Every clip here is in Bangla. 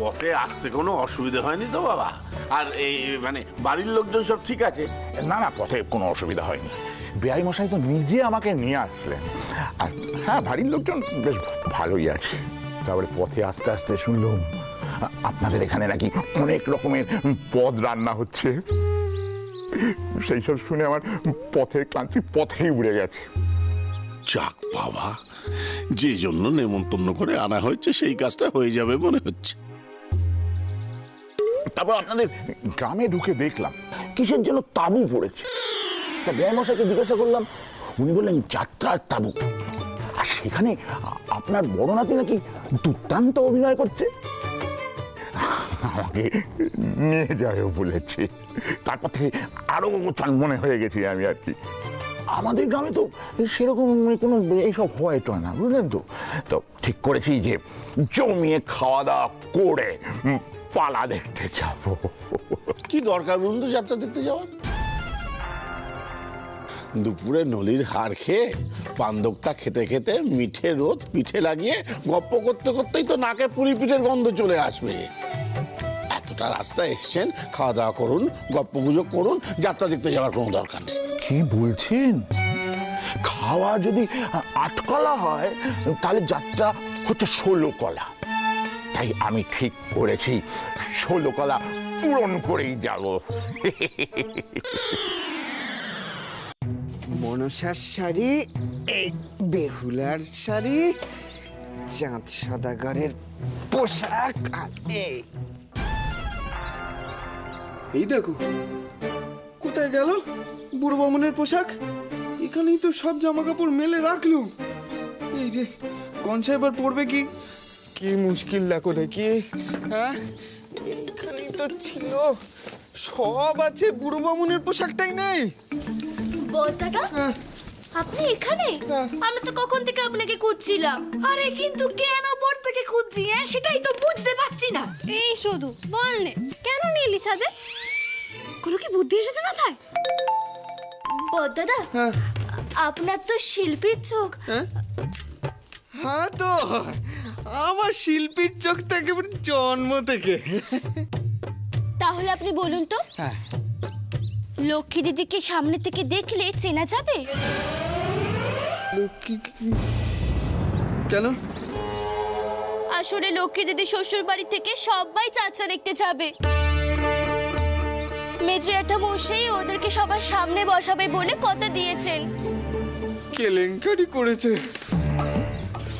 পথে আসতে কোনো অসুবিধা হয়নি তো বাবা? আর এই মানে বাড়ির লোকজন সব ঠিক আছে? না না, পথে কোনো অসুবিধা হয়নি। বেআই মশাই তো নিজে আমাকে নিয়ে আসলেন। আর হ্যাঁ, বাড়ির লোকজন বেশ ভালোই আছে। তারপরে পথে আস্তে আস্তে শুনলাম আপনাদের এখানে নাকি অনেক রকমের পদ রান্না হচ্ছে। সেই সব শুনে আমার পথের ক্লান্তি পথেই উড়ে গেছে। যাক বাবা, যে জন্য নেমন্তন্ন করে আনা হয়েছে সেই কাজটা হয়ে যাবে মনে হচ্ছে। তারপর আপনাদের গ্রামে ঢুকে দেখলাম কিসের জন্য তাঁবু পড়েছে। তা বেআই মশাইকে জিজ্ঞাসা করলাম, উনি বললেন যাত্রার তাঁবু। আর সেখানে আপনার বড় নাতি নাকি দুর্দান্ত অভিনয় করছে। আমাকে নিয়ে যায়ও বলেছে। তারপর থেকে আরো মনে হয়ে গেছি আমি আর কি। আমাদের গ্রামে তো সেরকম কোনো এইসব হয় তো না, বুঝলেন তো। তো ঠিক করেছি যে জমিয়ে খাওয়া দাওয়া করে পালা দেখতে যাব। কি দরকার বলুন তো যাত্রা দেখতে যাওয়ার? দুপুরে নলির হাড় খেয়ে পান্দকটা খেতে খেতে মিঠে রোদ পিঠে লাগিয়ে গপ্প করতে করতেই তো নাকে পুরি পিঠের গন্ধ চলে আসবে। এতটা রাস্তায় এসছেন, খাওয়া দাওয়া করুন, গপ্প গুজব করুন, যাত্রা দেখতে যাওয়ার কোনো দরকার নেই। কি বলছেন? খাওয়া যদি 8 কলা হয় তাহলে যাত্রা হচ্ছে 16 কলা। তাই আমি ঠিক করেছি 16 কলা পূরণ করেই যাব। মনসার শাড়ি, এই বেহুলার শাড়ি, চাঁদ সদাগরের পোশাক, আর এই দেখো কোথায় গেল বুড়ো বামনের পোশাক। এখানেই তো সব জামা কাপড় মেলে রাখলুম। এই রে, কনসা এবার পড়বে কি? কি মুশকিল দেখো দেখি। হ্যাঁ, এখানেই তো ছিল, সব আছে, বুড়ো বামনের পোশাকটাই নেই। বড়দাদা, আপনি এখানে? আমি তো কখন থেকে আপনাকে খুঁজছিলাম। আরে কিন্তু কেন পর থেকে খুঁজছি, সেটাই তো বুঝতে পারছি না। এই শুধু বললে কেন নিলি ছাদে? কোনো কি বুদ্ধি এসেছে মাথায়? বড়দাদা, আপনার তো শিল্পীর চোখ। হ্যাঁ তো, আমার শিল্পীর চোখটা একেবারে জন্ম থেকে। তাহলে আপনি বলুন তো, লক্ষ্মী দিদিকে সামনে থেকে দেখলে চেনা যাবে? কেন? আসলে লক্ষ্মী দিদি শ্বশুর বাড়ি থেকে সবাই যাত্রা দেখতে যাবে। মেজো একটা মশাই ওদেরকে সবার সামনে বসাবে বলে কথা দিয়েছেন। কেলেঙ্কারি করেছে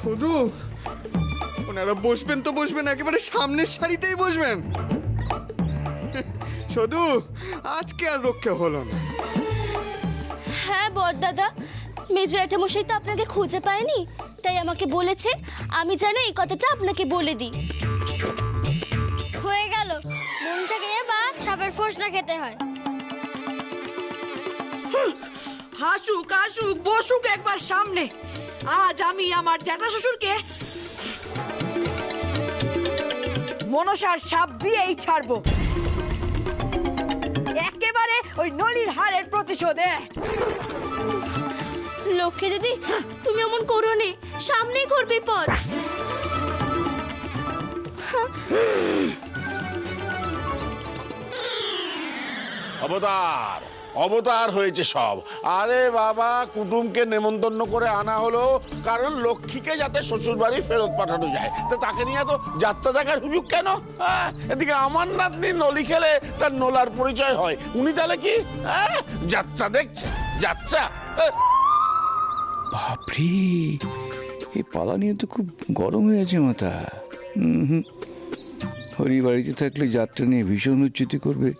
শুধু। ওনারা বসবেন তো বসবেন, একেবারে সামনের সারিতেই বসবেন। শুধু আজকে আর রক্ষা হলো না। হ্যাঁ বড়দাদা, মেজো একটা মশাই তো আপনাকে খুঁজে পায়নি, তাই আমাকে বলেছে আমি যেন এই কথাটা আপনাকে বলে দিই। হয়ে গেল, মনটাকে এবার সাপের ফোঁস না খেতে হয়। হাসুক হাসুক, বসুক একবার সামনে। আজ আমি আমার জ্যাঠা শ্বশুরকে মনসার সাপ দিয়েই ছাড়বো, একেবারে ওই নলির হাড়ের প্রতিশোধে। লক্ষ্মী দিদি, তুমি এমন করো নি, সামনেই ঘোর বিপদ। অবতার অবতার হয়েছে সব। আরে বাবা, কুটুমকে নেমন্তন্ন করে আনা হলো কারণ লক্ষ্মীকে যাতে শ্বশুর বাড়ি ফেরত পাঠানো যায়। তো তাকে নিয়ে তো যাত্রা দেখার হুজুগ কেন? এদিকে আমার নাতনি নলি খেলে তার নোলার পরিচয় হয়, উনি তাহলে কি যাত্রা দেখছে? যাত্রা বাপরে, এই পালা নিয়ে তো খুব গরম হয়ে আছে মাথা। হরি বাড়িতে থাকলে যাত্রা নিয়ে ভীষণ উচ্চতি করবে।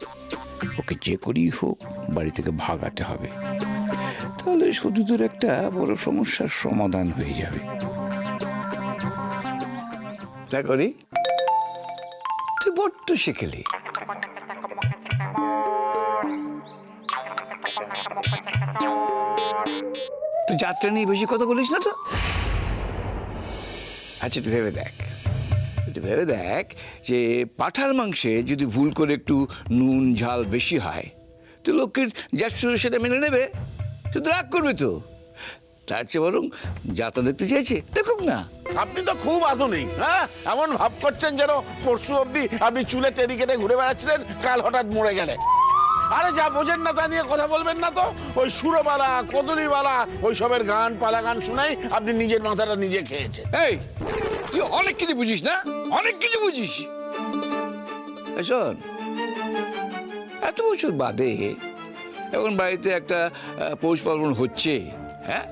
ওকে যে করেই হোক বাড়ি থেকে ভাগাতে হবে, তাহলে শুধু তোর একটা বড় সমস্যার সমাধান হয়ে যাবে। তা করি, তুই বড্ড শিখলি। তুই যাত্রা নিয়ে বেশি কথা বলিস না তো। আচ্ছা, তুই ভেবে দেখ, ভেবে দেখ যে পাঁঠার মাংসে যদি ভুল করে একটু নুন ঝাল বেশি হয়, তো লোকের জ্যাঠশুরের সেটা মেনে নেবে, শুধু রাগ করবে তো। তার চেয়ে বরং যাত্রা দেখতে চাইছে, দেখুক না। আপনি তো খুব আধুনিক, হ্যাঁ? এমন ভাব করছেন যেন পরশু অবধি আপনি চুলে টেরি কেটে ঘুরে বেড়াচ্ছিলেন, কাল হঠাৎ মরে গেলেন। আরে যা বোঝেন না তা নিয়ে কথা বলবেন না তো। ওই সুরবালা কদলীবালা ওই সবের গান পালা গান শুনাই আপনি নিজের মাথাটা নিজে খেয়েছে। এই তুই অনেক কিছু বুঝিস না, অনেক কিছু বুঝিস। এই শোন, এত বছর বাদে এখন বাড়িতে একটা পৌষ পার্বণ হচ্ছে, হ্যাঁ,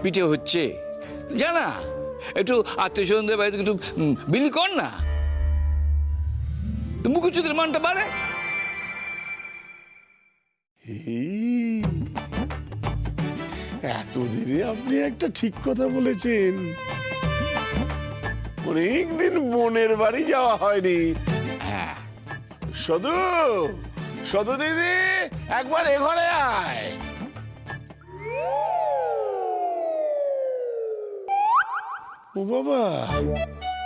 পিঠে হচ্ছে, জানা একটু আত্মীয় স্বজনদের বাড়িতে একটু বিলি কর না, মুখচ্ছুদের মানটা বাড়ে। এতদিনে আপনি একটা ঠিক কথা বলেছেন। অনেকদিন বোনের বাড়ি যাওয়া হয়নি। হ্যাঁ, সদু, সদু দিদি, একবার এ ঘরে আয়। ও বাবা,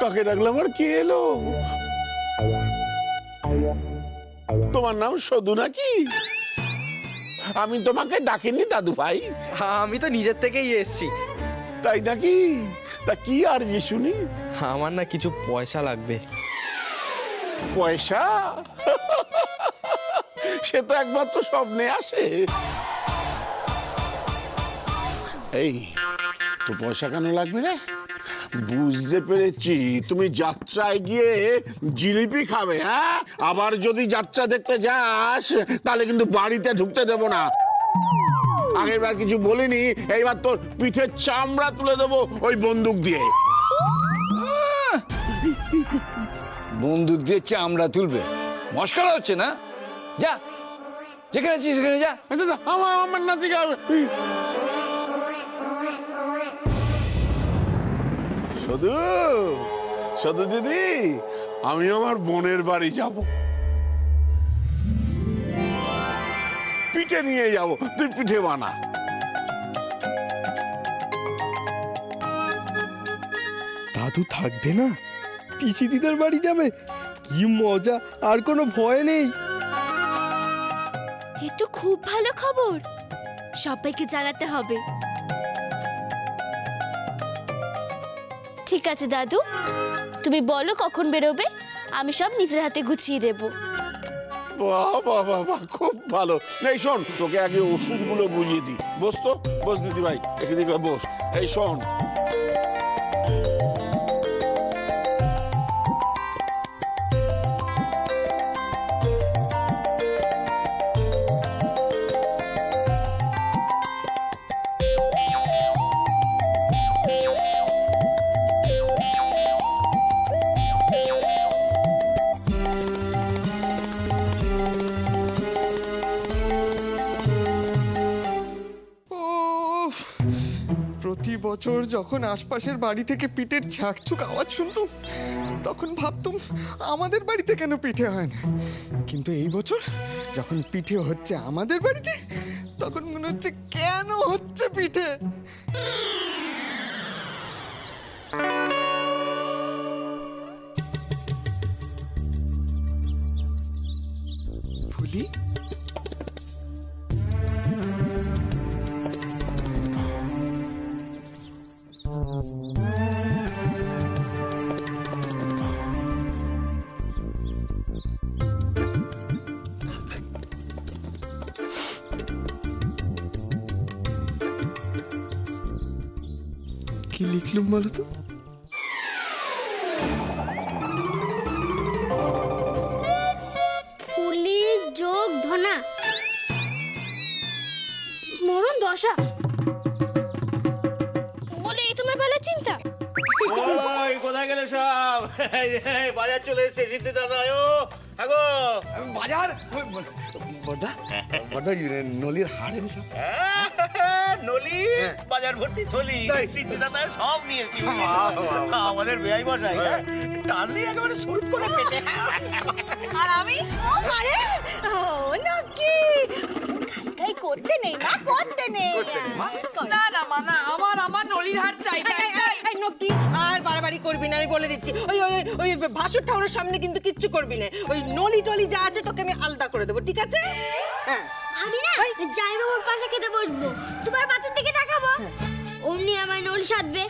কাকে ডাকলাম আর কে এলো? তোমার নাম সদু নাকি? আমি তোমাকে ডাকিনি দাদু ভাই। আমি তো নিজের থেকেই এসেছি। তাই নাকি? তা কি আর যে শুনি? আমার না কিছু পয়সা লাগবে। পয়সা? সে তো একবার তো স্বপ্নে আসে। এই তো পয়সা কেন লাগবে রে? বুঝতে পেরেছি, তুমি যাত্রায় গিয়ে জিলিপি খাবে, হ্যাঁ? আবার যদি যাত্রা দেখতে যাস তাহলে কিন্তু বাড়িতে ঢুকতে দেবো না। আগের বার কিছু বলিনি, এইবার তোর পিঠের চামড়া তুলে দেবো ওই বন্দুক দিয়ে। বন্দুক দিয়ে চামড়া তুলবে? মস্করা হচ্ছে না? যা, যেখানে আছিস সেখানে যা। আমার নাতিকে সদু, সদু দিদি, আমি আমার বোনের বাড়ি যাব, পিঠে নিয়ে যাব, তুই পিঠে বানা। দাদু থাকবে না, পিসি দিদার বাড়ি যাবে, কি মজা, আর কোনো ভয় নেই। এ তো খুব ভালো খবর, সবাইকে জানাতে হবে। ঠিক আছে দাদু, তুমি বলো কখন বেরোবে, আমি সব নিজের হাতে গুছিয়ে দেব। বাহ বাহ বাহ বাহ, খুব ভালো। এই শোন, তোকে আগে ওষুধগুলো বুঝিয়ে দিই। বস তো, বস দিদি ভাই, এখানে বস। এই শোন, প্রতি বছর যখন আশপাশের বাড়ি থেকে পিঠের ঝাঁকঝুক আওয়াজ শুনতাম, তখন ভাবতাম আমাদের বাড়িতে কেন পিঠে হয় না। কিন্তু এই বছর যখন পিঠে হচ্ছে আমাদের বাড়িতে, তখন মনে হচ্ছে কেন হচ্ছে পিঠে। ফুলি, কি লিখলুম বলো তো? ফুলি যোগ ধনা মরণ দশা বলে এই তোমার বেলা চিন্তা। ওই কোথায় গেলে সব? বাজার চলে এসছে, সিদ্ধি দাদা। আগো বাজার বড়দা, বড়দা নলির হাড় এনেছ? নলি বাজার ভর্তি থলি, সিদ্ধি দাদা সব নিয়েছি। আমাদের বেয়াই মশাই টানলি একেবারে সুরত করে পেটে। আর আমি আরে ও নাকি খাই করতে নেই মা, করতে নেই। না না মা, না, আমার নলির হার চাই। এই নকি আর বাড়াবাড়ি করবি না, আমি বলে দিচ্ছি। ওই ওই ওই ভাসুর ঠাকুরের সামনে কিন্তু কিচ্ছু করবি না। ওই নলি টলি যা আছে তোকে আমি আলাদা করে দেবো, ঠিক আছে? হ্যাঁ, আমি না জামাইবাবুর পাশে খেতে বসবো, তোমার পাতের দিকে তাকাবো, অমনি আমার নলি সাধবে।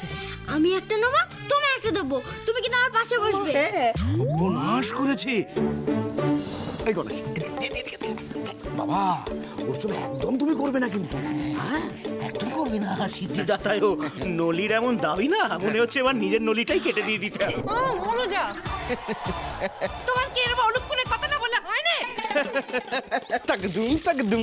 আমি একটা নেবো, তুমি একটা দেবো, তুমি কিন্তু আমার পাশে বসবে। সর্বনাশ করেছে। এই গণেশ, বাবা ওর জন্য একদম তুমি করবে না কিন্তু, হ্যাঁ একদম করবে না। সিদ্ধিদাতায়ও নলির এমন দাবি না, মনে হচ্ছে এবার নিজের নলিটাই কেটে দিয়ে দিতে হবে। বলো যা, তোমার কি এরকম অনুক্ষণে কথা না বললে হয় না? তাকদুম তাকদুম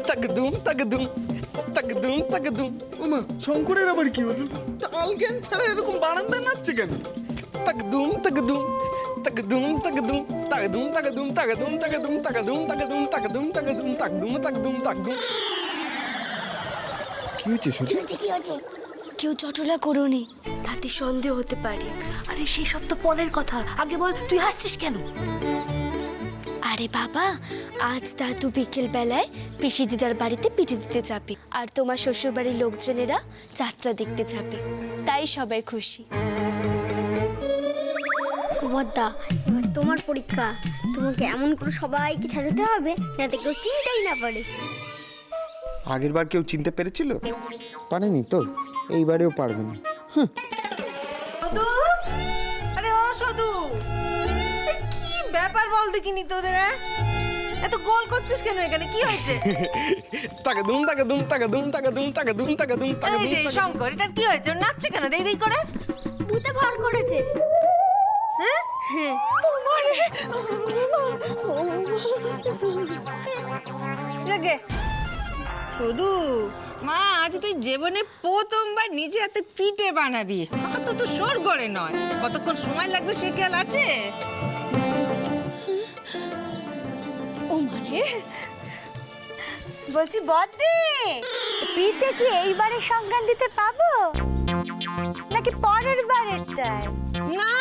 তাকদুম তাকদুম তাকদুম তাকদুম। ওমা, শঙ্করের আবার কি হয়েছে? তাল জ্ঞান ছাড়া এরকম বারান্দায় নাচছে কেন? তাকদুম তাকদুম তাকদুম তাকদুম তাকদুম তাকদুম তাকদুম তাকদুম তাকদুম তাকদুম তাকদুম তাকদুম তাকদুম তাকদুম তাকদুম। কি হয়েছে শুধু? কি হয়েছে? কেউ চটলা করোনি, তাতে সন্দেহ হতে পারে। আরে সেই সব তো পরের কথা, আগে বল তুই হাসছিস কেন? আরে বাবা, আজ দাদু বিকেল বেলায় পিসি দিদার বাড়িতে পিঠে দিতে যাবে, আর তোমার শ্বশুর বাড়ির লোকজনেরা যাত্রা দেখতে যাবে, তাই সবাই খুশি। বদ্দা, এবার তোমার পরীক্ষা। তোমাকে এমন করে সবাইকে সাজাতে হবে যাতে কেউ চিন্তাই না পারে। আগের বার কেউ চিনতে পেরেছিল? পারেনি তো, এইবারেও পারবে না। সদু, আরে ও সদু, কি ব্যাপার বল দেখিনি তোদের? এত গোল করছিস কেন এখানে? কি হয়েছে? তাকদুম তাকদুম তাকদুম তাকদুম তাকদুম তাকদুম এই তাকদুম। যে শঙ্কর, এটার কি হয়েছে? ওর নাচছে কেন দেই দেই করে? ভূতে ভর করেছে। হ্যাঁ হ্যাঁ, জাগে শুধু মা, আজ তুই জীবনে প্রথমবার নিজে হাতে পিঠে বানাবি, অত তো সর গড়ে নয়। কতক্ষণ সময় লাগবে সে খেয়াল আছে? ও মানে বলছি বদ্দি, পিঠে কি এইবারে সংক্রান্তিতে পাবো নাকি পরের বারেরটায়? না,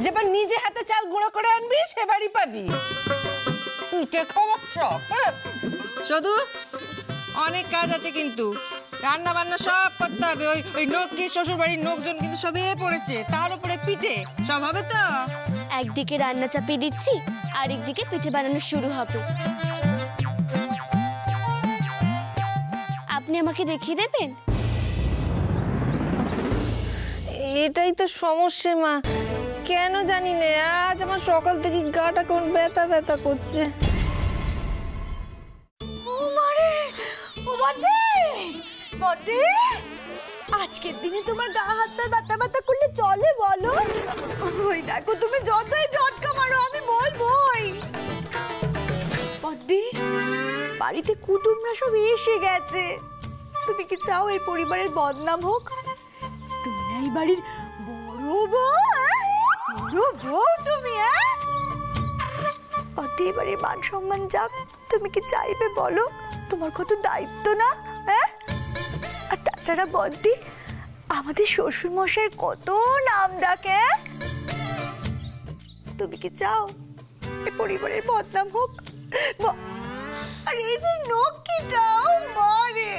যেবার নিজে হাতে চাল গুঁড়ো করে আনবি সেবারই পাবি। পিঠে খাওয়ার শখ। শুধু অনেক কাজ আছে কিন্তু, রান্না বান্না সব করতে হবে। ওই ওই নকি শ্বশুর বাড়ির লোকজন কিন্তু সবে পড়েছে, তার উপরে পিঠে, সব হবে তো? একদিকে রান্না চাপিয়ে দিচ্ছি, আরেকদিকে পিঠে বানানো শুরু হবে। আপনি আমাকে দেখিয়ে দেবেন? এটাই তো সমস্যা মা, কেন জানি না আজ আমার সকাল থেকে গাটা কেমন ব্যথা ব্যথা করছে। আজকের দিনে তোমার গা হাত পা ব্যথা ব্যথা করলে চলে বলো? ওই দেখো, তুমি যতই ঝটকা মারো আমি বলবোই। বদ্দি, বাড়িতে কুটুমরা সব এসে গেছে। তুমি কি চাও এই পরিবারের বদনাম হোক? তুমি না এই বাড়ির বড় বউ, বড় বউ তুমি। বদ্দি, এবারে মান সম্মান যাক, তুমি কি চাইবে বলো? তোমার কত দায়িত্ব না? হ্যাঁ, আর তাছাড়া বদ্দি, আমাদের শ্বশুর মশাইয়ের কত নাম ডাকে। তুমি কি চাও এই পরিবারের বদনাম হোক? আর এই যে নকিটাও মারে,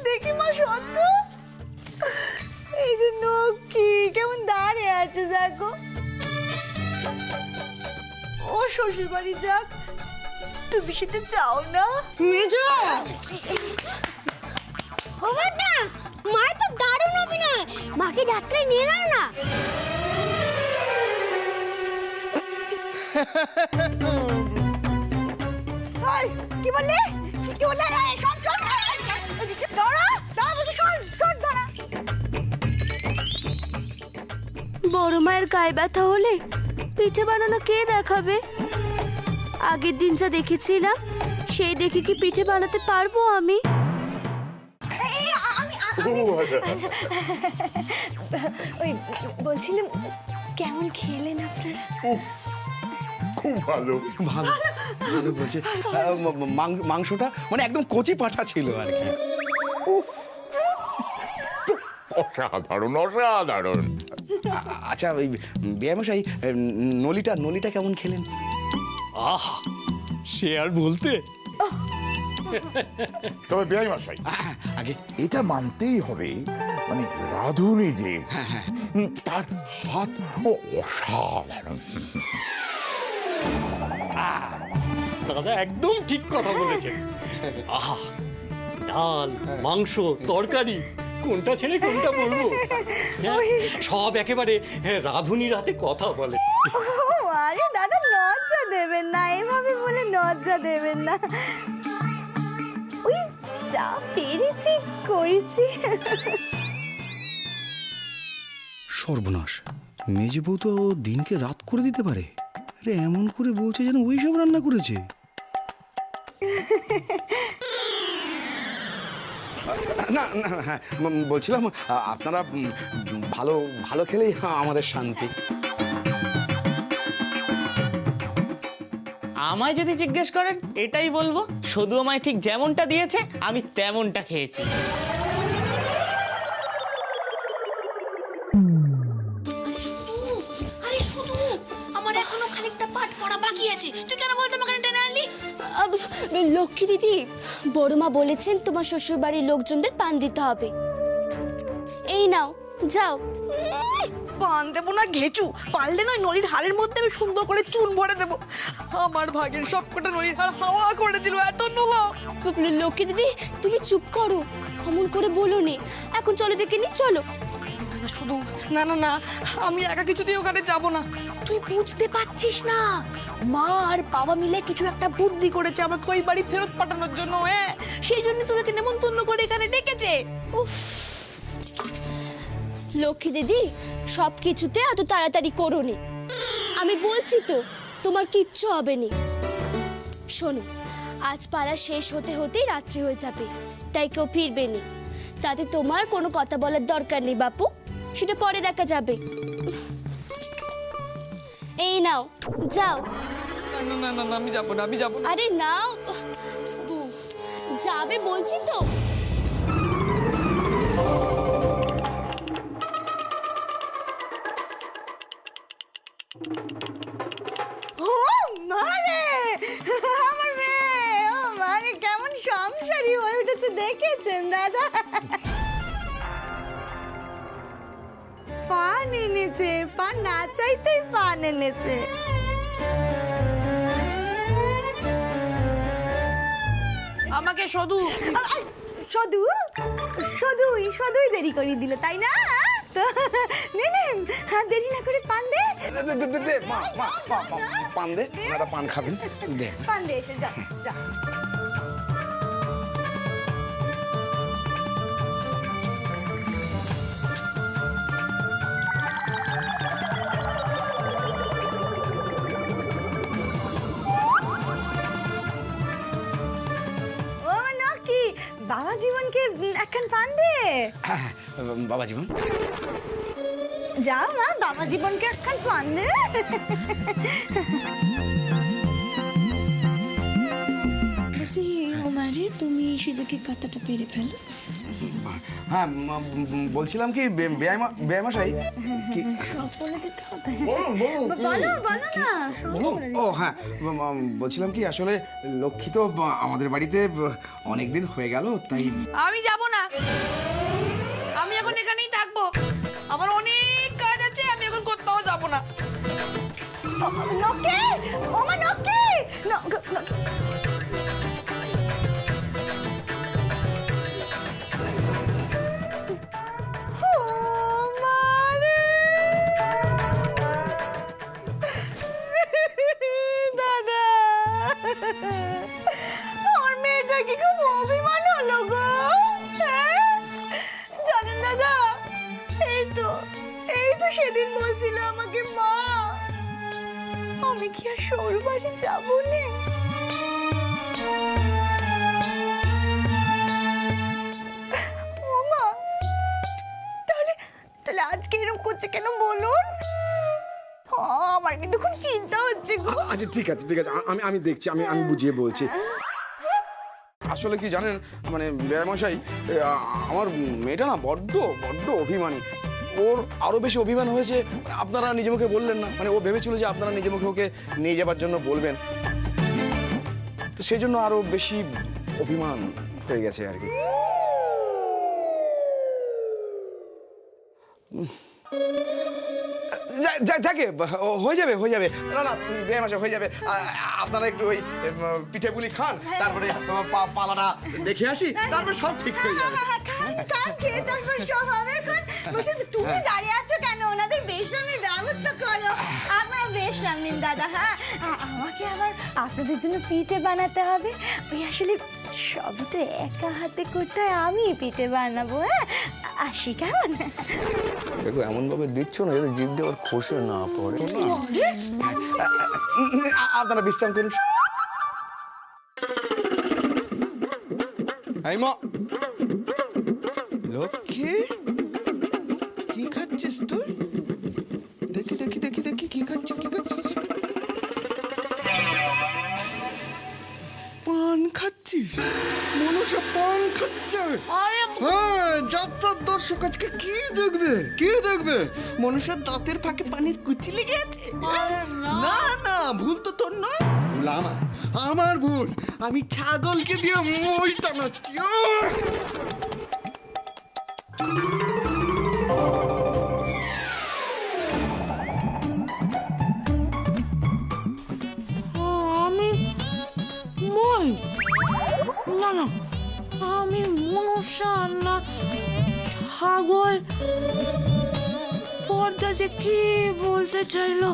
দেখি মা সত্য, এই যে নকি কেমন দাঁড়িয়ে আছে দেখো। ও শ্বশুর বাড়ি যাক, তুমি সেটা চাও না? মেজো, ও বদ্দা, মায়ের তো দারুণ অভিনয়। মাকে যাত্রায় নিয়ে নাও না। কি বললে? কি বললে? শোন শোন, দাঁড়া দাঁড়া, বলছি শোন শোন, দাঁড়া। বড় মায়ের গায়ে ব্যথা হলে পিঠে বানানো কে দেখাবে? আগের দিন যা দেখেছিলাম সেই দেখে কি পিঠে বানাতে পারবো আমি? ওই বলছিলাম, কেমন খেলেন আপনারা? খুব ভালো। ভালো ভালো বলছে। মাংসটা মানে একদম কচি পাঠা ছিল আর কি। অসাধারণ অসাধারণ। আচ্ছা, ওই বেয়ামশাই, নলিটা কেমন খেলেন? আহা, সে আর বলতে। তবে বেআই মশাই আগে এটা মানতেই হবে, মানে রাধুনি যে তার হাত অসাধারণ। দাদা একদম ঠিক কথা বলেছেন। আহা, ডাল, মাংস, তরকারি, কোনটা ছেড়ে কোনটা বলবো? হ্যাঁ, সব একেবারে রাধুনির হাতে কথা বলে। আরে দাদা লজ্জা দেবেন না, এভাবে বলে লজ্জা দেবেন না। ওই যা পেরেছি করেছি। সর্বনাশ, মেজে বউ তো দিনকে রাত করে দিতে পারে। আরে এমন করে বলছে যেন ওই সব রান্না করেছে। না না, হ্যাঁ বলছিলাম আপনারা ভালো ভালো খেলেই আমাদের শান্তি। আমায় যদি জিজ্ঞেস করেন এটাই বলবো, শুধু আমায় ঠিক যেমনটা দিয়েছে আমি তেমনটা খেয়েছি। আরে শুধু আমার এখনো খানিকটা পাঠ পড়া বাকি আছে, তুই কেন বলতো আমাকে টেনে আনলি? লক্ষ্মী দিদি, বড়মা বলেছেন তোমার শ্বশুর বাড়ির লোকজনদের পান দিতে হবে। এই নাও, যাও। পান দেবো না ঘেচু, পারলে নয় নলির হাড়ের মধ্যে আমি সুন্দর করে চুন ভরে দেবো। আমার ভাগের সবকটা নলির হাড় হাওয়া করে দিল, এত নোলা। লক্ষ্মী দিদি তুমি চুপ করো, অমন করে বলো নি। এখন চলো দেখে নি, চলো। শুধু না না না, আমি একা কিছুতেই ওখানে যাব না। তুই বুঝতে পারছিস না, মা আর বাবা মিলে কিছু একটা বুদ্ধি করেছে আমাকে ওই বাড়ি ফেরত পাঠানোর জন্য। হ্যাঁ, সেই জন্য তোদেরকে নেমন্তন্ন করে এখানে ডেকেছে। উফ, লক্ষ্মী দিদি সব কিছুতে এত তাড়াতাড়ি করো নি। আমি বলছি তো তোমার কিচ্ছু হবে নি। শোনো, আজ পালা শেষ হতে হতেই রাত্রি হয়ে যাবে, তাই কেউ ফিরবে নি। তাতে তোমার কোনো কথা বলার দরকার নেই বাপু, সেটা পরে দেখা যাবে। এই নাও, যাও। না না না, আমি যাবো না, আমি যাবো না। আরে নাও, যাবে বলছি তো। ও মারে, আমার মেয়ে, ও মারে কেমন সংসারী হয়ে উঠেছে দেখেছেন দাদা? পান এনেছে, পান না চাইতেই পান এনেছে। আমাকে শুধু শুধু শুধুই শুধুই দেরি করে দিল, তাই না? তো নে নে, দেরি না করে পান দে। পান দে, আপনারা পান খাবেন, দে পান দে, এসে যা যা। ও নকি, বাবা জীবনকে একখান পান দে। বাবা জীবন, যাও মা, বাবা জীবনকে একখান পান দে। বলছি ওমারে, তুমি এই সুযোগে কথাটা পেরে ফেলো। হ্যাঁ বলছিলাম কি বেয়ামশাই কি সব বলে দিতে হবে। বলো বলো না, সব বলে দিতে। ও হ্যাঁ, বলছিলাম কি আসলে লক্ষ্মী তো আমাদের বাড়িতে অনেকদিন হয়ে গেল, তাই আমি যাব না, আমি এখন এখানেই থাকবো। আমার অনেক কাজ আছে, আমি এখন কোথাও যাব না। নকে, ওমা নকে, দাদা, আমার মেয়েটা কি খুব অভিমান হলো গো? জানেন দাদা, এই তো সেদিন বলছিল আমাকে, মা আমি কি আর সৌর বাড়ি যাবো না? ও মা, তাহলে তাহলে আজকে এরকম করছে কেন বলুন? আমার কিন্তু খুব চিন্তা হচ্ছে গো। আচ্ছা ঠিক আছে ঠিক আছে, আমি দেখছি, আমি বুঝিয়ে বলছি। আসলে কি জানেন, মানে বেয়ামশাই, আমার মেয়েটা না বড্ড অভিমানী। ওর আরো বেশি অভিমান হয়েছে, আপনারা নিজে মুখে বললেন না। মানে ও ভেবেছিল যে আপনারা নিজে মুখে ওকে নিয়ে যাবার জন্য বলবেন, তো সেই জন্য আরো বেশি অভিমান হয়ে গেছে আর কি। যাকে হয়ে যাবে না না বেয়ে মাসে হয়ে যাবে। আপনারা একটু ওই পিঠে পুলি খান, তারপরে পালাটা দেখে আসি, তারপর সব ঠিক হয়ে যাবে। কান খেয়ে তারপর সব হবে। এখন বলছি তুমি দাঁড়িয়ে আছো কেন? ওনাদের বেশনামের ব্যবস্থা করো। আমার বেশনাম নিন দাদা। হ্যাঁ, আমাকে আবার আপনাদের জন্য পিঠে বানাতে হবে। ওই আসলে সবই তো একা হাতে করতে হয়, আমি পিঠে বানাবো। হ্যাঁ, আসি কেমন? দেখো এমনভাবে দিচ্ছ না যাতে জিভ দিয়ে আবার খসে না পড়ে। আপনারা বিশ্রাম করুন। লক্ষ্মী, কি খাচ্ছিস তুই? দেখি কি খাচ্ছিস? পান খাচ্ছিস? মনসা পান খাচ্ছে? হ্যাঁ, যাত্রার দর্শক আজকে কি দেখবে? মনসার দাঁতের ফাঁকে পানির কুচি লেগে আছে। না ভুল তো তোর নয়, ভুল আমার ভুল। আমি ছাগলকে দিয়ে মই টানাচ্ছি। আমি মই না আমি মনসা না ছাগল। পর্দা যে কি বলতে চাইলো